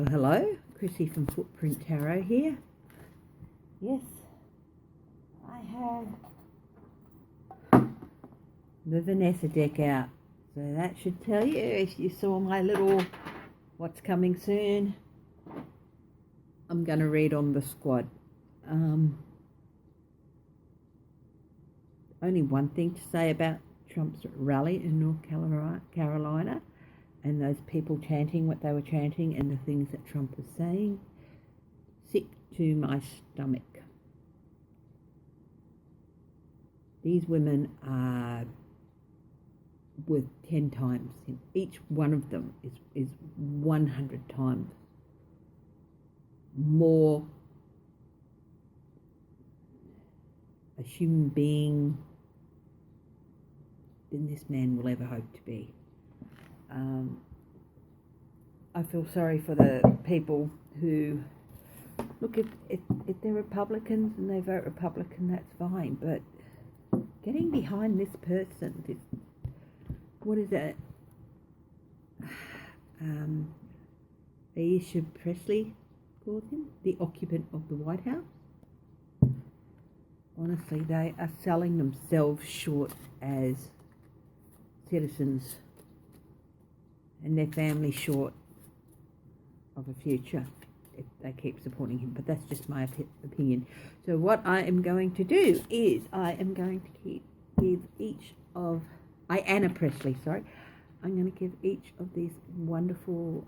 Oh, hello, Chrissy from Footprint Tarot here. Yes, I have the Vanessa deck out, so that should tell you if you saw my little what's coming soon. I'm going to read on the Squid. Only one thing to say about Trump's rally in North Carolina and those people chanting what they were chanting and the things that Trump was saying. Sick to my stomach. These women are worth 10 times. Each one of them is 100 times more a human being than this man will ever hope to be. I feel sorry for the people who look, if they're Republicans and they vote Republican, that's fine, but getting behind this person, what is that? Aisha Presley called him, the occupant of the White House. Honestly, they are selling themselves short as citizens and their family short of a future if they keep supporting him. But that's just my opinion. So what I am going to do is I am going to give each of Ayanna Presley, I'm going to give each of these wonderful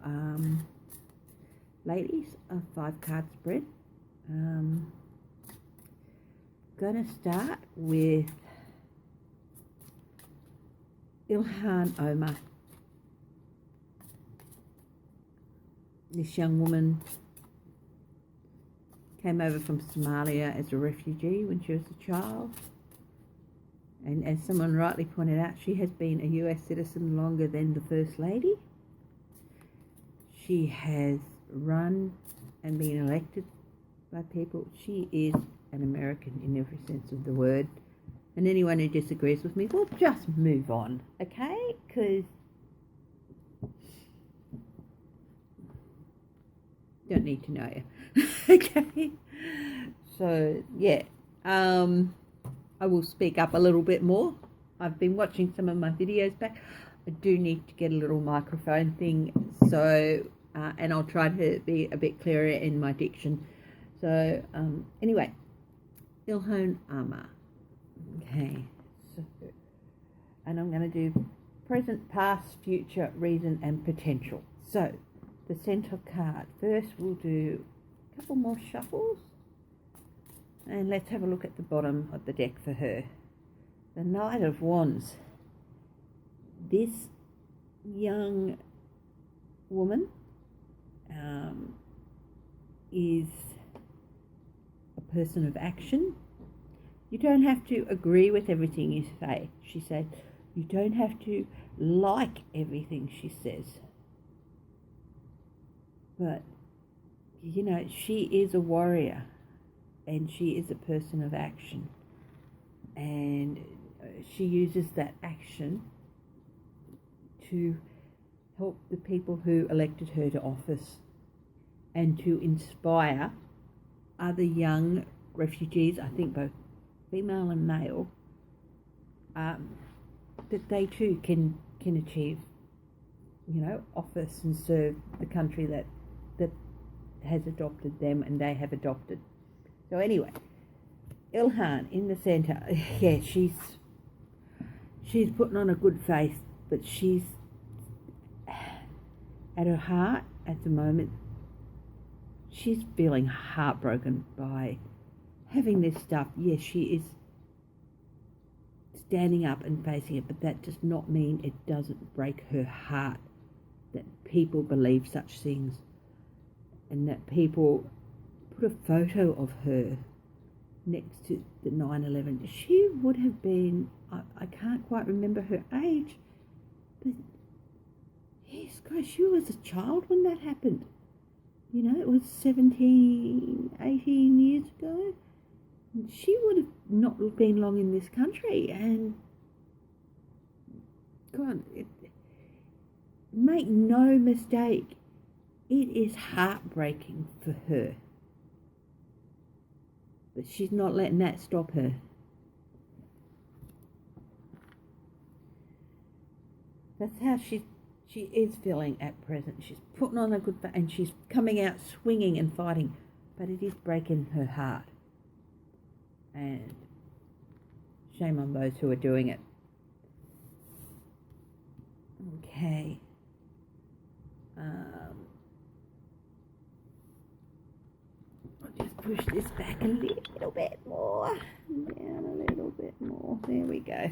ladies a 5-card spread. Going to start with Ilhan Omar. This young woman came over from Somalia as a refugee when she was a child. And as someone rightly pointed out, she has been a US citizen longer than the First Lady. She has run and been elected by people. She is an American in every sense of the word. And anyone who disagrees with me, well, just move on, okay? Because don't need to know you. Okay? So, yeah. I will speak up a little bit more. I've been watching some of my videos back. I do need to get a little microphone thing, so and I'll try to be a bit clearer in my diction. So anyway, Ilhan Omar. Okay, so, and I'm going to do present, past, future, reason and potential. So the center card. First we'll do a couple more shuffles. And let's have a look at the bottom of the deck for her. The Knight of Wands. This young woman is a person of action. You don't have to agree with everything you say, she said. You don't have to like everything she says. But, you know, she is a warrior. And she is a person of action. And she uses that action to help the people who elected her to office and to inspire other young refugees, I think both female and male, that they too can achieve, you know, office and serve the country that has adopted them and they have adopted. So anyway, Ilhan in the centre, yeah, she's putting on a good face, but she's at her heart at the moment, she's feeling heartbroken by having this stuff. Yes, she is standing up and facing it, but that does not mean it doesn't break her heart that people believe such things and that people put a photo of her next to the 9/11. She would have been, I can't quite remember her age, but yes, gosh, she was a child when that happened. You know, it was 17, 18 years ago. She would have not been long in this country, and God, make no mistake, It is heartbreaking for her. But she's not letting that stop her. That's how she is feeling at present. She's putting on a good face and she's coming out swinging and fighting. But it is breaking her heart. And shame on those who are doing it. Okay. I'll just push this back a little bit more. Down a little bit more. There we go.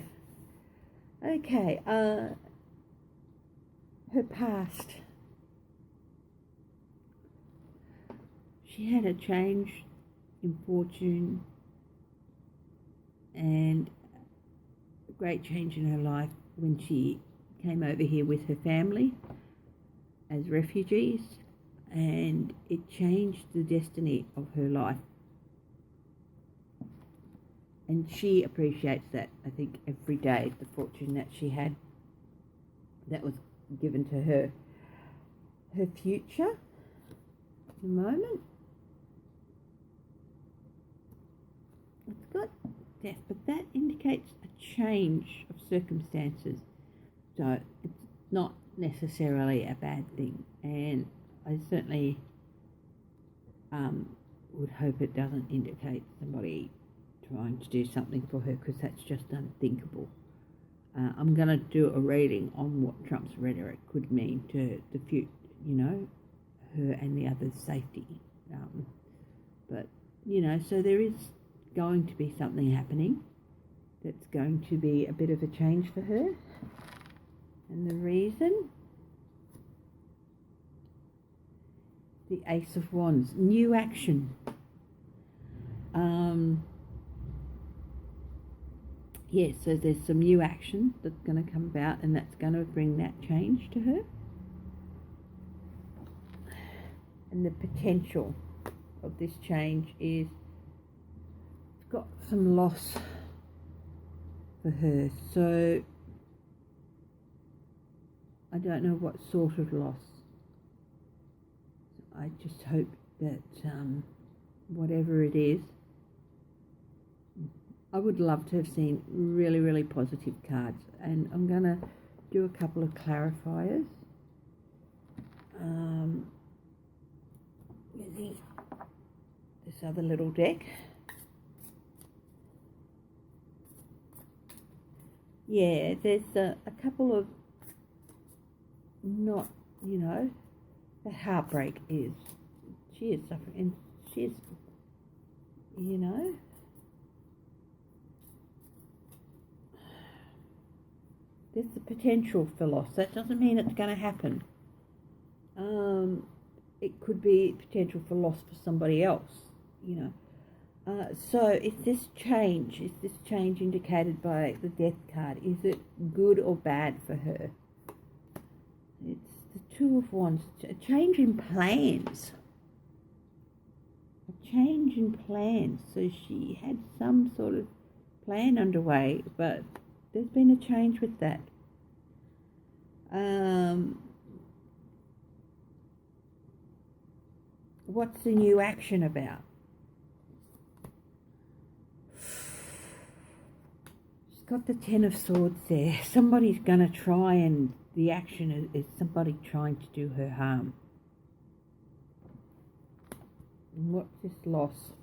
Okay. Her past. She had a change in fortune and a great change in her life when she came over here with her family as refugees, and it changed the destiny of her life. And she appreciates that, I think, every day, the fortune that she had that was given to her. Her future, at the moment, it's got death, but that indicates a change of circumstances. So it's not necessarily a bad thing, and I certainly would hope it doesn't indicate somebody trying to do something for her, because that's just unthinkable. I'm going to do a reading on what Trump's rhetoric could mean to the future, her and the others' safety. But, so there is going to be something happening that's going to be a bit of a change for her. And the reason, the Ace of Wands, new action. So there's some new action that's going to come about, and that's going to bring that change to her. And the potential of this change is, it's got some loss for her. So I don't know what sort of loss. I just hope that whatever it is, I would love to have seen really, really positive cards. And I'm going to do a couple of clarifiers. Using this other little deck. Yeah, there's a couple of not, the heartbreak is, she is suffering, and she is, there's the potential for loss. That doesn't mean it's going to happen. It could be potential for loss for somebody else, So is this change indicated by the Death card? Is it good or bad for her? It's the Two of Wands, a change in plans. A change in plans. So she had some sort of plan underway, but there's been a change with that. What's the new action about? She's got the Ten of Swords there. Somebody's going to try, and the action is somebody trying to do her harm. And what's this loss?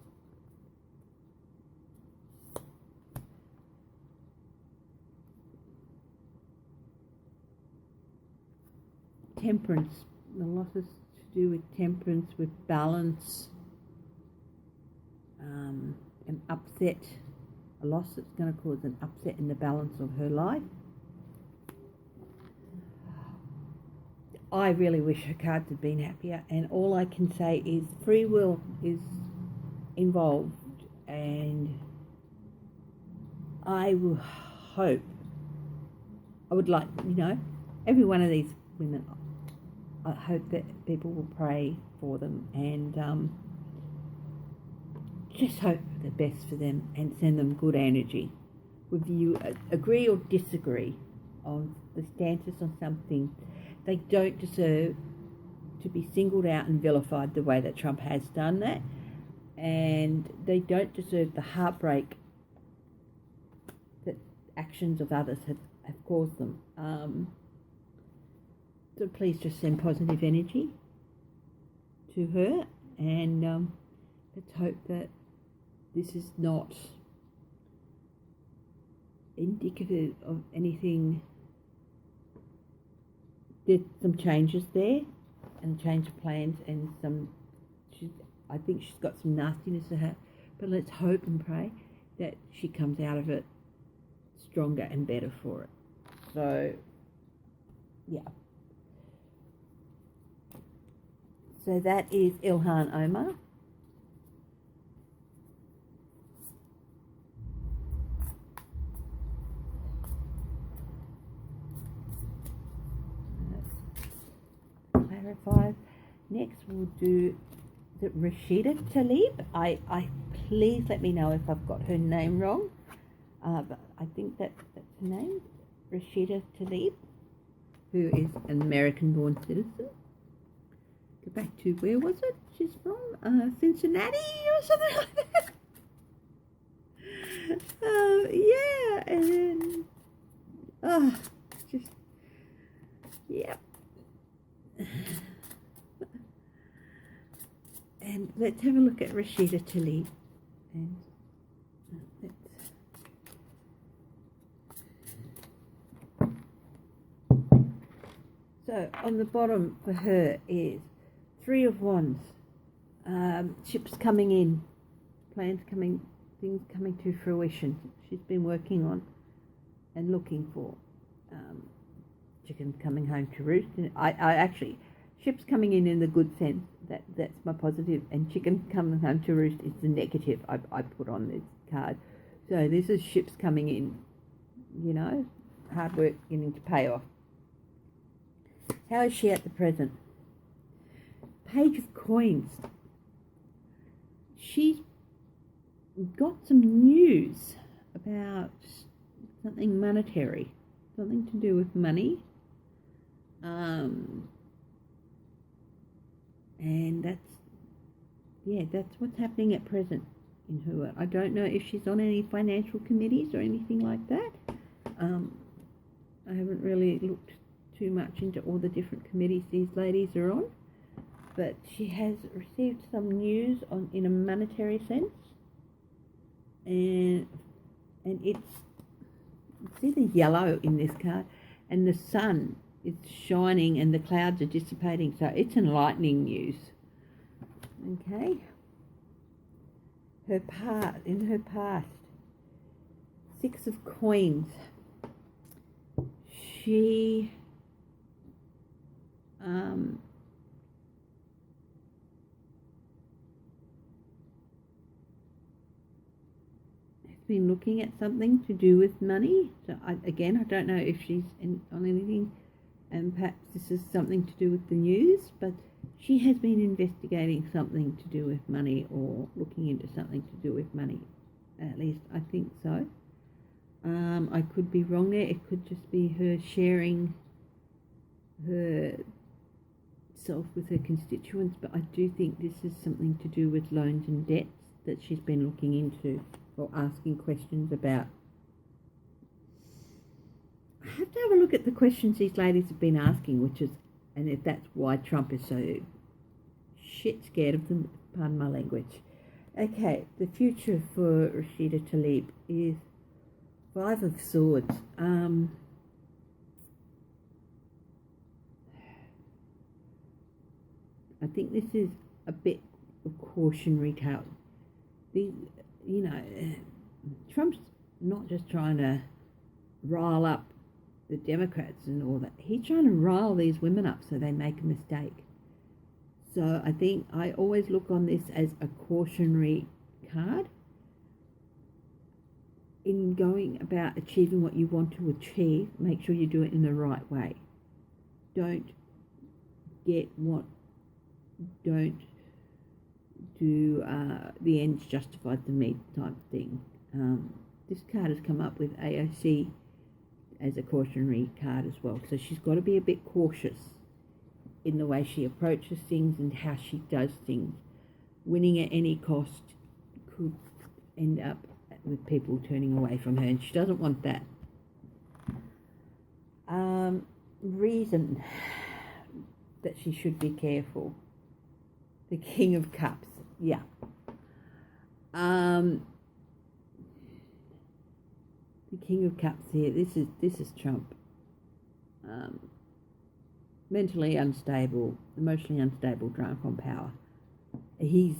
Temperance. The loss is to do with temperance, with balance, an upset. A loss that's going to cause an upset in the balance of her life. I really wish her cards had been happier, and all I can say is free will is involved, and I will hope, I would like, every one of these women, I hope that people will pray for them and just hope the best for them and send them good energy. Whether you agree or disagree on the stances on something, they don't deserve to be singled out and vilified the way that Trump has done that, and they don't deserve the heartbreak that actions of others have caused them. So please just send positive energy to her, and let's hope that this is not indicative of anything. There's some changes there, and change of plans, and I think she's got some nastiness to her, but let's hope and pray that she comes out of it stronger and better for it. So, yeah. So that is Ilhan Omar. Clarify. Next we'll do the Rashida Tlaib. I please let me know if I've got her name wrong. But I think that's her name, Rashida Tlaib, who is an American-born citizen. Go back to, where was it she's from? Cincinnati or something like that. Yeah, and then, just, yeah. And let's have a look at Rashida Tlaib. And so on the bottom for her is Three of Wands, ships coming in, plans coming, things coming to fruition. She's been working on and looking for chickens coming home to roost. And I actually, ships coming in the good sense, that's my positive, and chicken coming home to roost is the negative I put on this card. So this is ships coming in, you know, hard work beginning to pay off. How is she at the present? Page of Coins. She's got some news about something monetary, something to do with money. And that's what's happening at present in her. I don't know if she's on any financial committees or anything like that. I haven't really looked too much into all the different committees these ladies are on, but she has received some news in a monetary sense, and it's either yellow in this card, and the sun is shining and the clouds are dissipating, so it's enlightening news. Okay. In her past, Six of Coins. She has been looking at something to do with money. So I don't know if she's on anything, and perhaps this is something to do with the news, but she has been investigating something to do with money, or looking into something to do with money. At least I think so. I could be wrong there. It could just be her sharing herself with her constituents, but I do think this is something to do with loans and debts that she's been looking into or asking questions about. I have to have a look at the questions these ladies have been asking, and if that's why Trump is so shit scared of them, pardon my language. Okay, the future for Rashida Tlaib is Five of Swords. I think this is a bit of cautionary tale. Trump's not just trying to rile up the Democrats and all that. He's trying to rile these women up so they make a mistake. So I think I always look on this as a cautionary card. In going about achieving what you want to achieve, make sure you do it in the right way. Don't do the ends justify the means type thing. This card has come up with AOC as a cautionary card as well, so she's got to be a bit cautious in the way she approaches things and how she does things. Winning at any cost could end up with people turning away from her, and she doesn't want that. Reason that she should be careful. The King of Cups, yeah. The King of Cups here. This is Trump. Mentally unstable, emotionally unstable, drunk on power. He's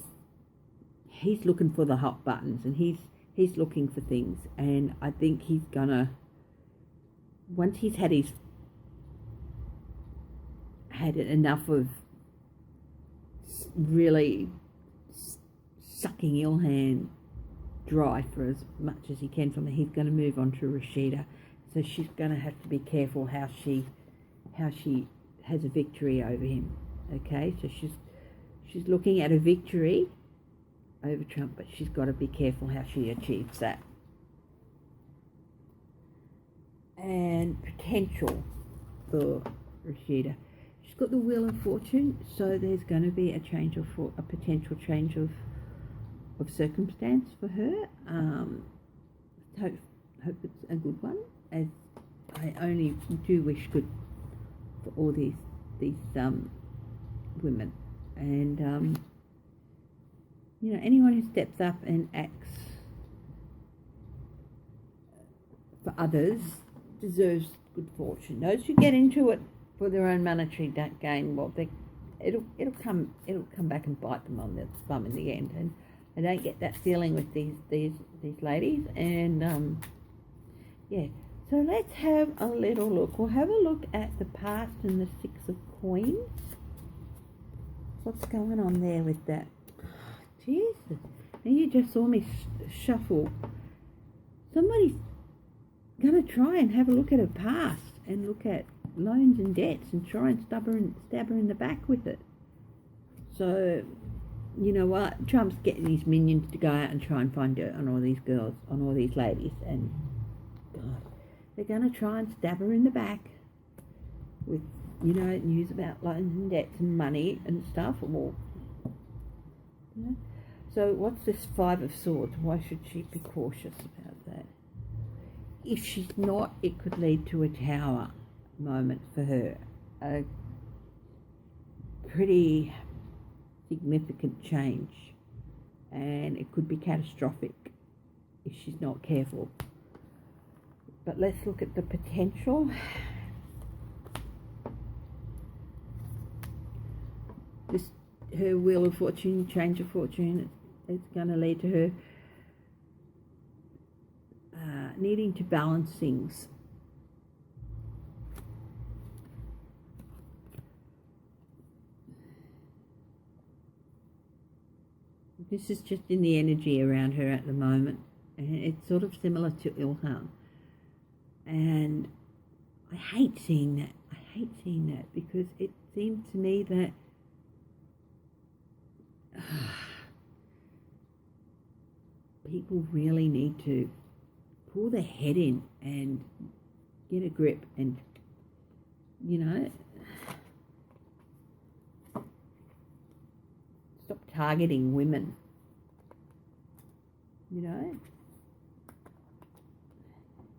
looking for the hot buttons, and he's looking for things, and I think he's gonna, once he's had enough of really sucking Ilhan dry for as much as he can from her, he's going to move on to Rashida. So she's going to have to be careful how she has a victory over him. Okay, so she's looking at a victory over Trump, but she's got to be careful how she achieves that. And potential for Rashida. She's got the Wheel of Fortune, so there's going to be a potential change of circumstance for her. Hope it's a good one, as I only do wish good for all these women. And anyone who steps up and acts for others deserves good fortune. Those who get into it for their own monetary gain, well, it'll come back and bite them on the bum in the end. And I don't get that feeling with these ladies. And yeah, so let's have a little look. We'll have a look at the past and the Six of Coins. What's going on there with that? Jesus, now you just saw me shuffle. Somebody's going to try and have a look at her past and look at loans and debts and try and stab her in the back with it. So, you know what? Trump's getting his minions to go out and try and find dirt on all these girls, on all these ladies, and God, they're going to try and stab her in the back with, news about loans and debts and money and stuff. Or, So what's this Five of Swords? Why should she be cautious about that? If she's not, it could lead to a Tower moment for her. A pretty significant change, and it could be catastrophic if she's not careful. But let's look at the potential. Her Wheel of Fortune, change of fortune, it's going to lead to her needing to balance things. This is just in the energy around her at the moment, and it's sort of similar to Ilhan. And I hate seeing that. Because it seems to me that people really need to pull their head in and get a grip and, stop targeting women.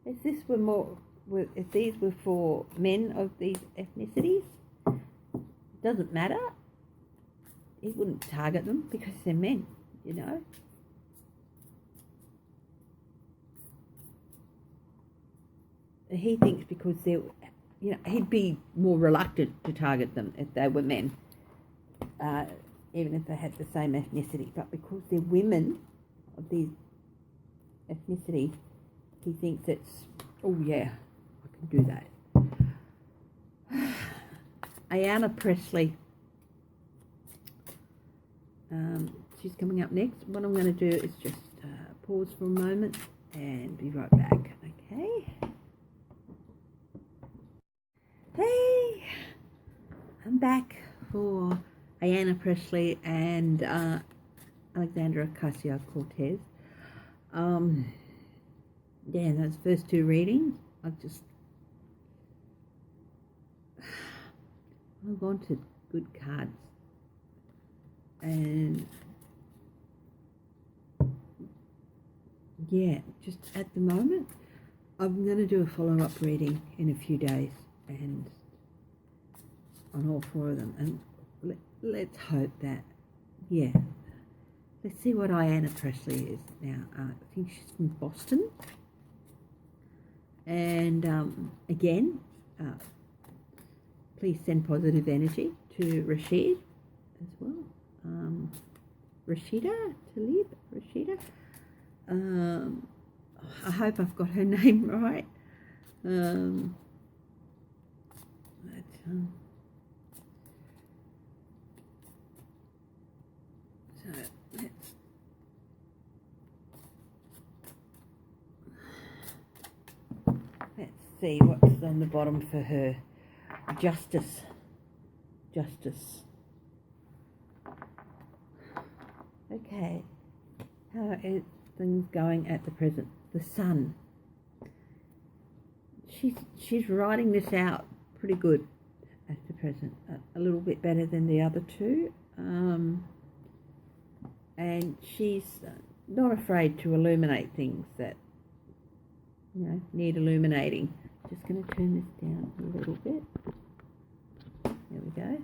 If these were for men of these ethnicities, it doesn't matter. He wouldn't target them because they're men, He thinks because they're, he'd be more reluctant to target them if they were men, even if they had the same ethnicity. But because they're women of these ethnicities, he thinks it's, oh yeah, I can do that. Ayanna Pressley. She's coming up next. What I'm going to do is just pause for a moment and be right back. Okay. Hey, I'm back for Ayanna Pressley and Alexandra Ocasio-Cortez. Yeah, those first two readings, I've gone to good cards. And yeah, just at the moment, I'm going to do a follow-up reading in a few days and on all 4 of them. And let's hope that, yeah, let's see what Ayanna Presley is now. I think she's from Boston. And again, please send positive energy to Rashid as well. Rashida. I hope I've got her name right. So let's see what's on the bottom for her. Justice. Okay, how is things going at the present? The Sun. She's writing this out pretty good at the present. A little bit better than the other 2. And she's not afraid to illuminate things that, you know, need illuminating. Just going to turn this down a little bit. There we go.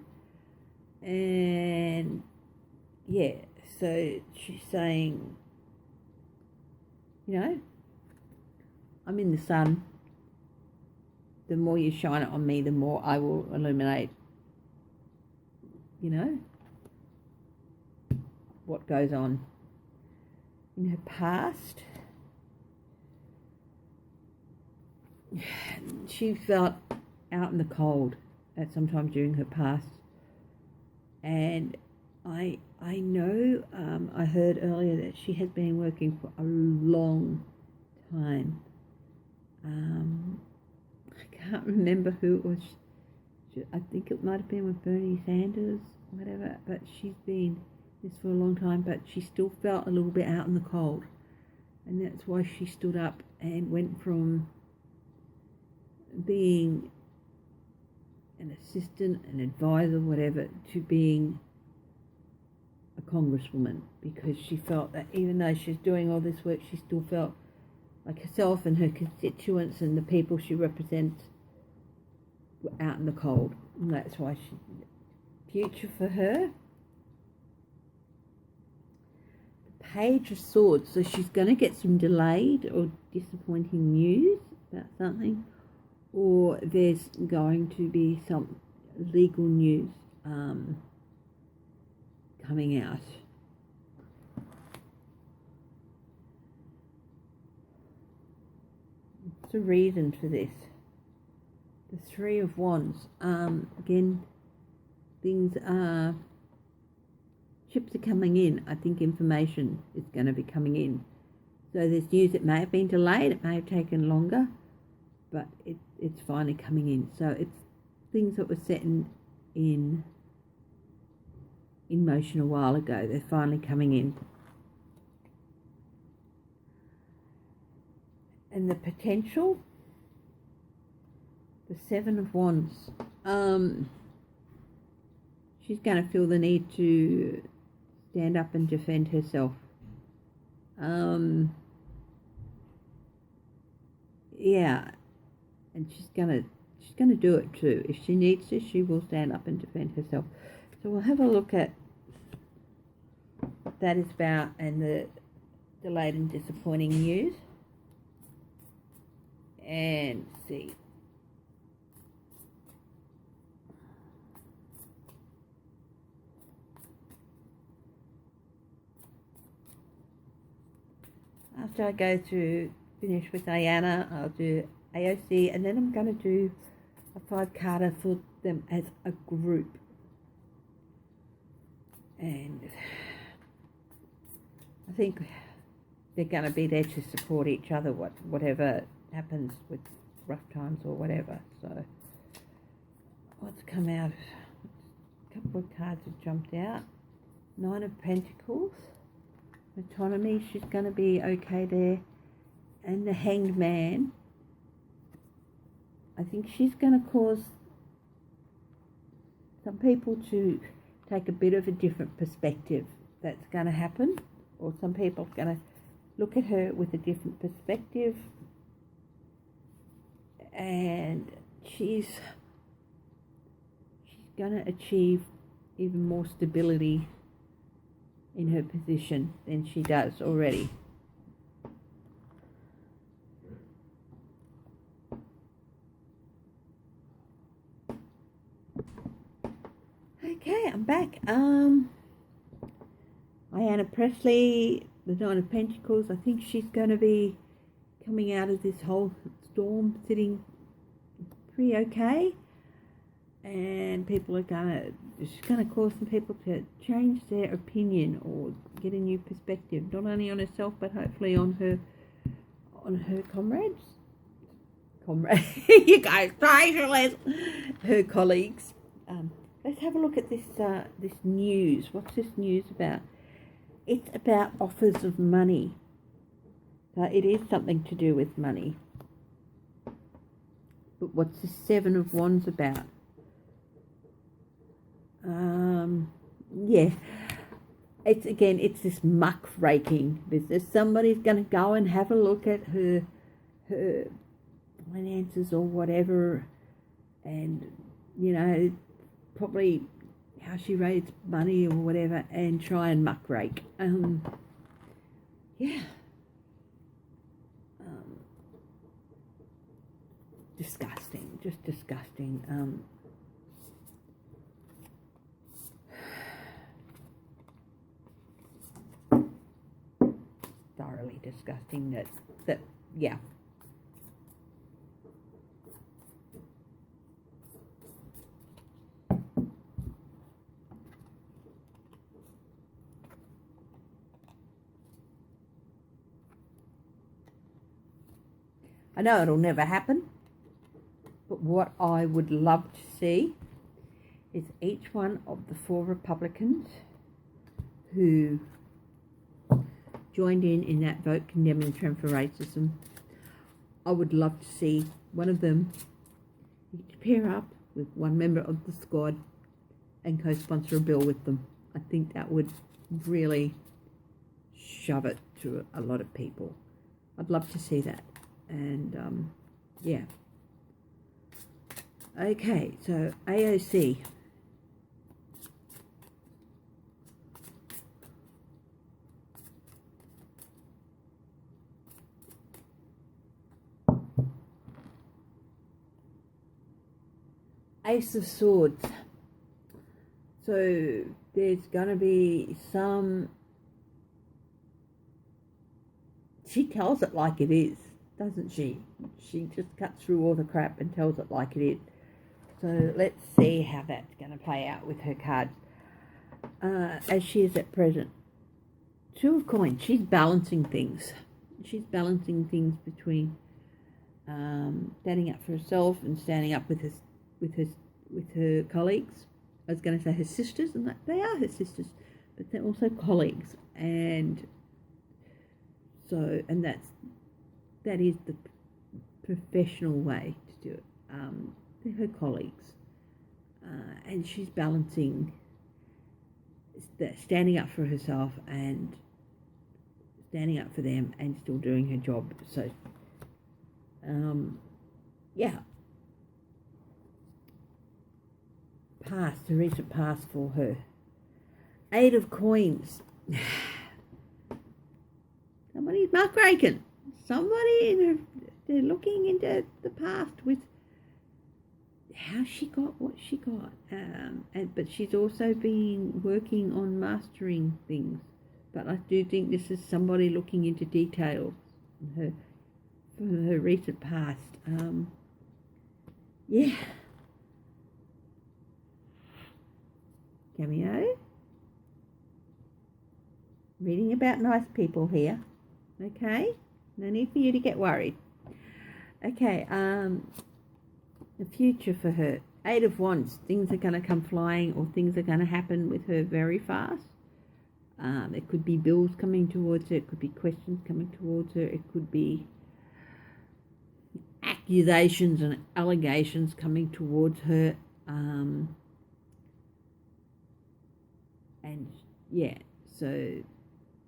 And yeah, so she's saying, you know, I'm in the sun. The more you shine it on me, the more I will illuminate, you know, what goes on in her past. She felt out in the cold at some time during her past, and I know I heard earlier that she has been working for a long time. I can't remember who it was. I think it might have been with Bernie Sanders, whatever, but she's been this for a long time, but she still felt a little bit out in the cold, and that's why she stood up and went from being an assistant, an advisor, whatever, to being a congresswoman, because she felt that even though she's doing all this work, she still felt like herself and her constituents and the people she represents were out in the cold, and that's why future for her. The Page of Swords, so she's going to get some delayed or disappointing news about something, or there's going to be some legal news coming out. What's the reason for this? The Three of Wands. Again, ships are coming in. I think information is going to be coming in. So there's news that may have been delayed, it may have taken longer, but it's finally coming in. So it's things that were set in motion a while ago. They're finally coming in. And the potential, the Seven of Wands. She's going to feel the need to stand up and defend herself. Yeah, and she's gonna do it too. If she needs to, she will stand up and defend herself. So we'll have a look at what that is about and the delayed and disappointing news, and see. After I go through, finish with Ayanna, I'll do AOC, and then I'm going to do a 5-carder for them as a group. And I think they're going to be there to support each other, whatever happens with rough times or whatever. So what's come out? A couple of cards have jumped out. 9 of Pentacles. Autonomy, she's going to be okay there. And the Hanged Man, I think she's going to cause some people to take a bit of a different perspective that's going to happen, or some people are going to look at her with a different perspective, and she's going to achieve even more stability in her position than she does already. Okay, I'm back. Ayanna Presley, the Nine of Pentacles, I think she's going to be coming out of this whole storm sitting pretty okay. And people are she's going to cause some people to change their opinion or get a new perspective, not only on herself, but hopefully on her comrades. You guys, her colleagues. Let's have a look at this news. What's this news about? It's about offers of money. So it is something to do with money. But what's the Seven of Wands about? Yeah. It's this muck raking business. Somebody's going to go and have a look at her finances or whatever, and probably how she raised money or whatever, and try and muck rake. Disgusting, just disgusting. Thoroughly disgusting. That yeah. I know it'll never happen, but what I would love to see is each one of the 4 Republicans who joined in that vote condemning Trump for racism. I would love to see one of them pair up with one member of the squad and co-sponsor a bill with them. I think that would really shove it to a lot of people. I'd love to see that. And yeah. Okay, so AOC. Ace of Swords. So there's going to be some... She tells it like it is, doesn't she? She just cuts through all the crap and tells it like it is. So let's see how that's going to play out with her cards. As she is at present. 2 of Coins. She's balancing things. She's balancing things between standing up for herself and standing up with her colleagues. I was going to say her sisters, and they are her sisters, but they're also colleagues. And so, and that is the professional way to do it. They're her colleagues, and she's balancing standing up for herself and standing up for them, and still doing her job. So, yeah. Past, the recent past for her. 8 of Coins. Somebody's muckraking. Somebody they're looking into the past with how she got what she got. But she's also been working on mastering things. But I do think this is somebody looking into details from her recent past. Yeah. Cameo. Reading about nice people here. Okay? No need for you to get worried. Okay, the future for her. 8 of Wands. Things are going to come flying, or things are going to happen with her very fast. It could be bills coming towards her. It could be questions coming towards her. It could be accusations and allegations coming towards her. And yeah, so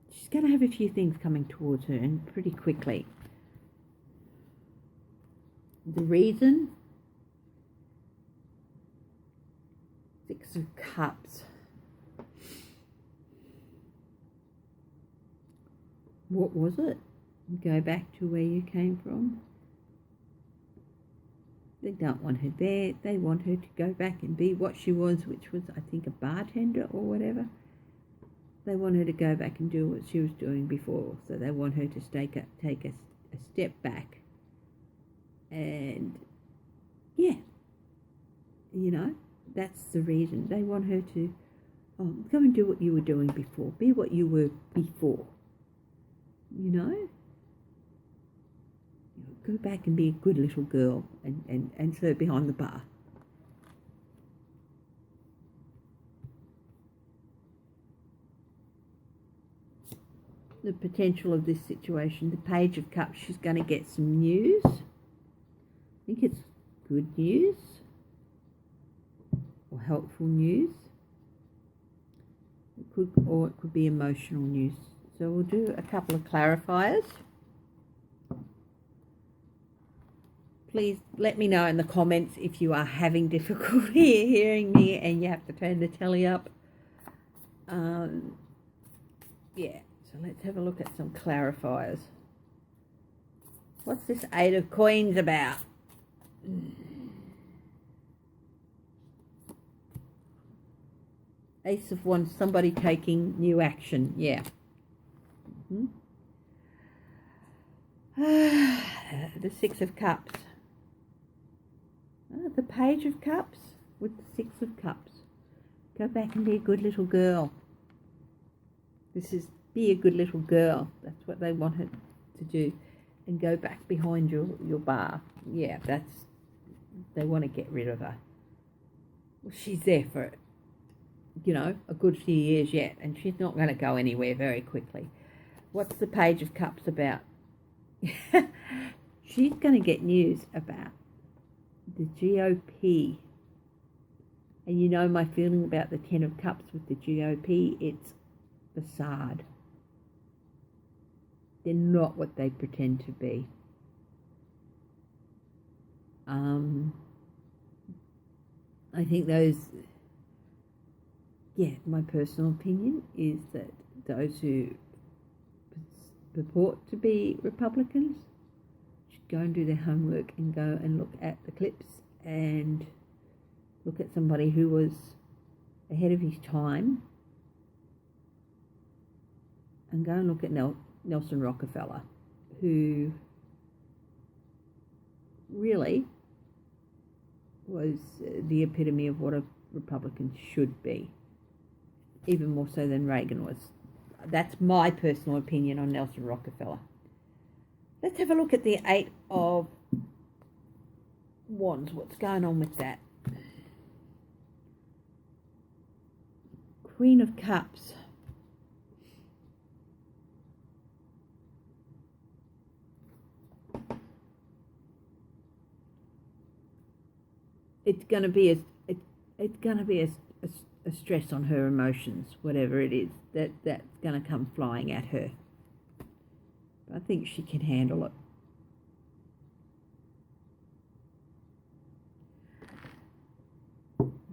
she's going to have a few things coming towards her, and pretty quickly. The reason, 6 of Cups. What was it? Go back to where you came from. They don't want her there. They want her to go back and be what she was, which was, I think, a bartender or whatever. They want her to go back and do what she was doing before. So they want her to take a step back. And, yeah, you know, that's the reason. They want her to go and do what you were doing before. Be what you were before. You know? Go back and be a good little girl and serve behind the bar. The potential of this situation, the Page of Cups, she's going to get some news. I think it's good news or helpful news. It could be emotional news. So we'll do a couple of clarifiers. Please let me know in the comments if you are having difficulty hearing me and you have to turn the telly up. Yeah, so let's have a look at some clarifiers. What's this 8 of Coins about? Ace of Wands, somebody taking new action. Yeah. The 6 of Cups. The Page of Cups with the 6 of Cups. Go back and be a good little girl. This is be a good little girl. That's what they want her to do. And go back behind your bar. Yeah, they want to get rid of her. Well, she's there for, you know, a good few years yet, and she's not going to go anywhere very quickly. What's the Page of Cups about? She's going to get news about the GOP. And you know my feeling about the 10 of Cups with the GOP, it's facade. They're not what they pretend to be. I think my personal opinion is that those who purport to be Republicans should go and do their homework and go and look at the clips and look at somebody who was ahead of his time and go and look at Nelson Rockefeller, who really was the epitome of what a Republican should be, even more so than Reagan was. That's my personal opinion on Nelson Rockefeller. Let's have a look at the 8 of Wands. What's going on with that? Queen of Cups. It's going to be a stress on her emotions, whatever it is that's going to come flying at her. But I think she can handle it.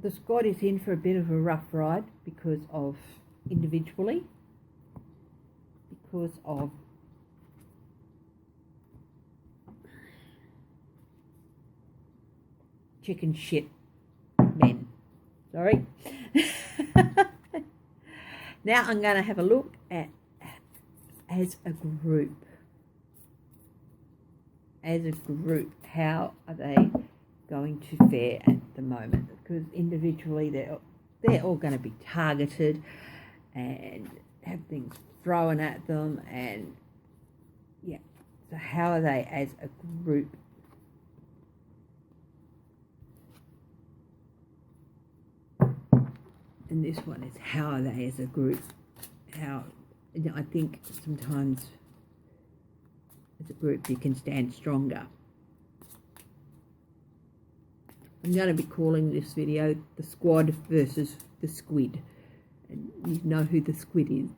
The squad is in for a bit of a rough ride because of chicken shit men. Sorry. Now I'm going to have a look at as a group. As a group, how are they going to fare at the moment? Because individually they're all going to be targeted and have things thrown at them, and yeah. So how are they as a group? And this one is how are they as a group? How I think sometimes as a group you can stand stronger. I'm going to be calling this video the squad versus the squid. And you know who the squid is.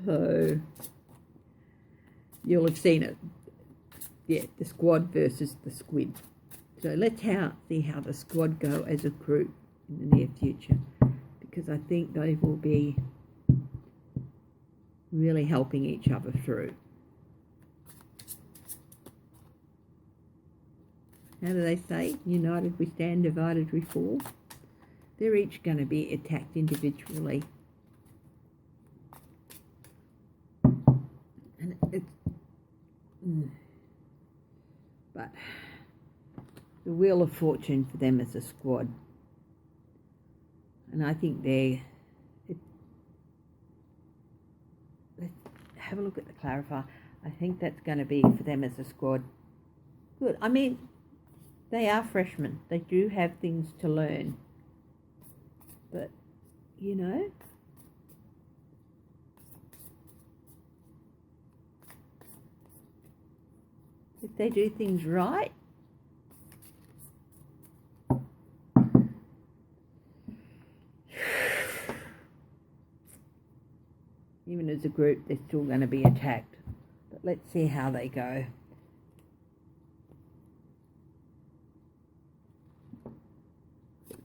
So you'll have seen it. Yeah, the squad versus the squid. So let's see how the squad go as a group in the near future, because I think they will be really helping each other through. How do they say? United we stand, divided we fall. They're each going to be attacked individually. And but the wheel of fortune for them as a squad. And I think let's have a look at the clarifier. I think that's going to be for them as a squad. Good. I mean, they are freshmen. They do have things to learn. But, if they do things right, even as a group, they're still going to be attacked. But let's see how they go.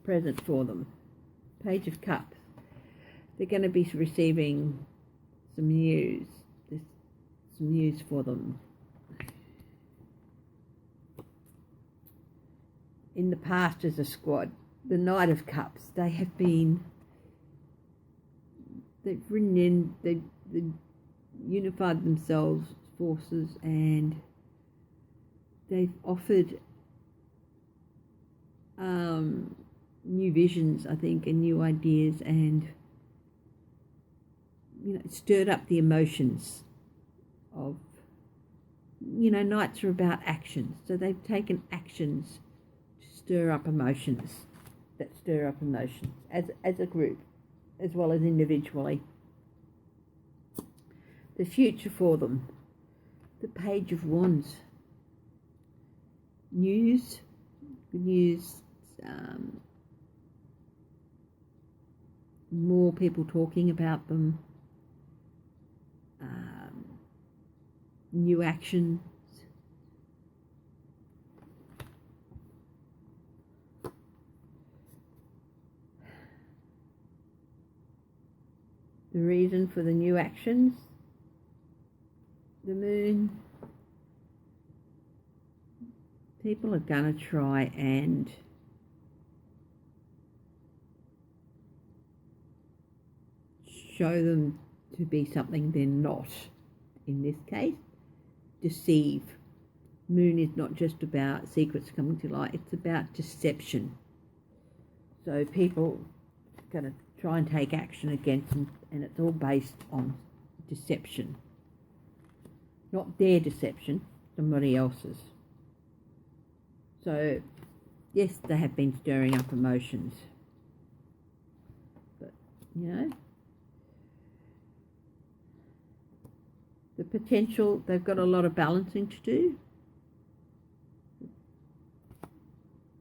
Present for them. Page of Cups. They're going to be receiving some news. There's some news for them. In the past as a squad, the Knight of Cups, they've ridden in, they've unified themselves, forces, and they've offered new visions, I think, and new ideas, and stirred up the emotions of, knights are about actions, so they've taken actions to stir up emotions, as a group as well as individually. The future for them, the Page of Wands. News, good news, more people talking about them, new actions. The reason for the new actions, the Moon. People are going to try and show them to be something they're not. In this case, deceive. Moon is not just about secrets coming to light, it's about deception. So people are going to try and take action against them, and it's all based on deception. Not their deception, somebody else's. So, yes, they have been stirring up emotions. But, the potential, they've got a lot of balancing to do.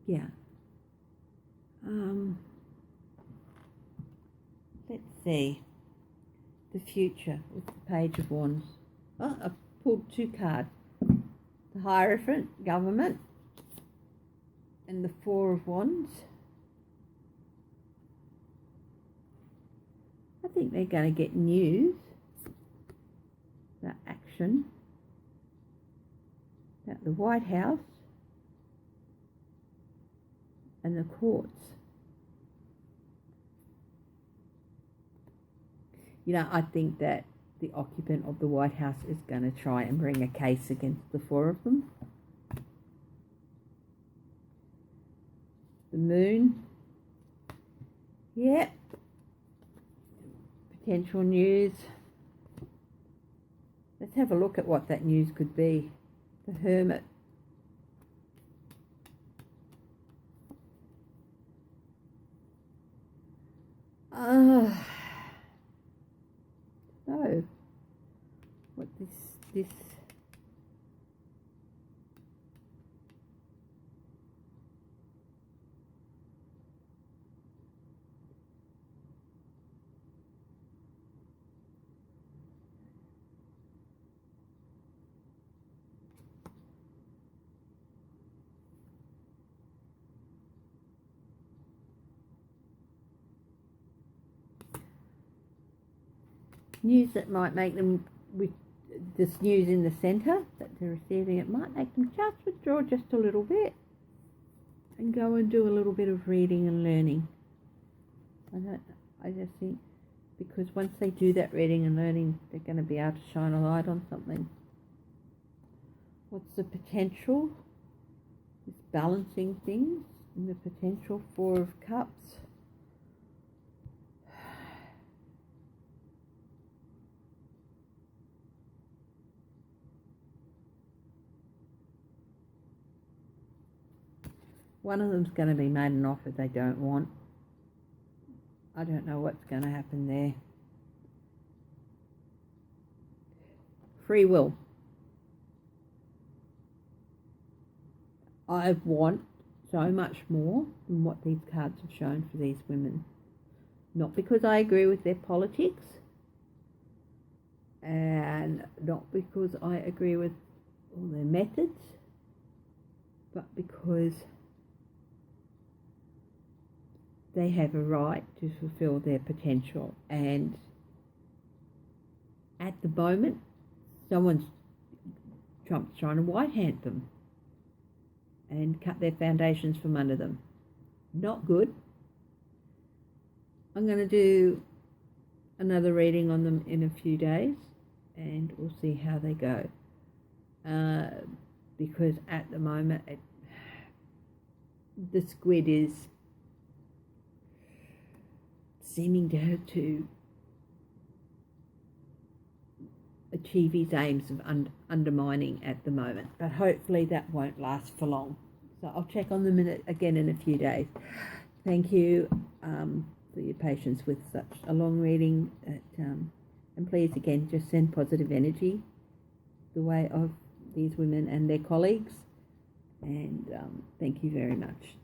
Yeah. Let's see. The future with the Page of Wands. Oh, I've pulled two cards. The Hierophant, government, and the Four of Wands. I think they're going to get news about action, about the White House and the courts. I think that the occupant of the White House is going to try and bring a case against the four of them. The Moon. Yep. Potential news. Let's have a look at what that news could be. The Hermit. No. What this news that might make them, with this news in the centre that they're receiving, it might make them just withdraw just a little bit and go and do a little bit of reading and learning. I just think, because once they do that reading and learning, they're going to be able to shine a light on something. What's the potential? It's balancing things, and the potential Four of Cups. One of them's going to be made an offer they don't want. I don't know what's going to happen there. Free will. I want so much more than what these cards have shown for these women. Not because I agree with their politics, and not because I agree with all their methods, but because they have a right to fulfill their potential. And at the moment, Trump's trying to white hand them and cut their foundations from under them. Not good. I'm going to do another reading on them in a few days, and we'll see how they go. Because at the moment, the Squid is seeming to achieve his aims of undermining at the moment, but hopefully that won't last for long. So I'll check on them again in a few days. Thank you for your patience with such a long reading, and please again just send positive energy the way of these women and their colleagues, and thank you very much.